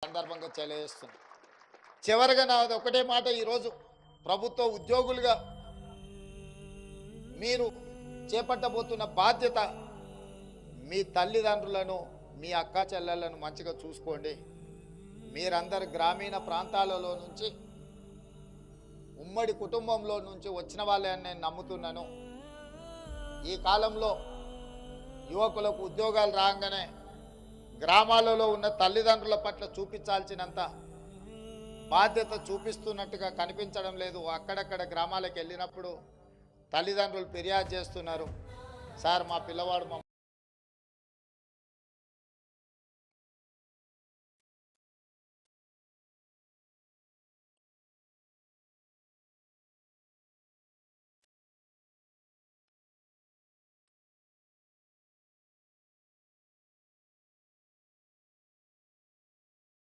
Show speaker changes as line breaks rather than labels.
సందర్భంగా తెలియజేస్తుంది. చివరిగా నాది ఒకటే మాట, ఈరోజు ప్రభుత్వ ఉద్యోగులుగా మీరు చేపట్టబోతున్న బాధ్యత మీ తల్లిదండ్రులను, మీ అక్క చెల్లెళ్ళను మంచిగా చూసుకోండి. మీరందరు గ్రామీణ ప్రాంతాలలో నుంచి, ఉమ్మడి కుటుంబంలో నుంచి వచ్చిన వాళ్ళే అని నేను నమ్ముతున్నాను. ఈ కాలంలో యువకులకు ఉద్యోగాలు రాగానే గ్రామాలలో ఉన్న తల్లిదండ్రుల పట్ల చూపించాల్సినంత బాధ్యత చూపిస్తున్నట్టుగా కనిపించడం లేదు. అక్కడక్కడ గ్రామాలకు వెళ్ళినప్పుడు తల్లిదండ్రులు ఫిర్యాదు చేస్తున్నారు, సార్ మా పిల్లవాడు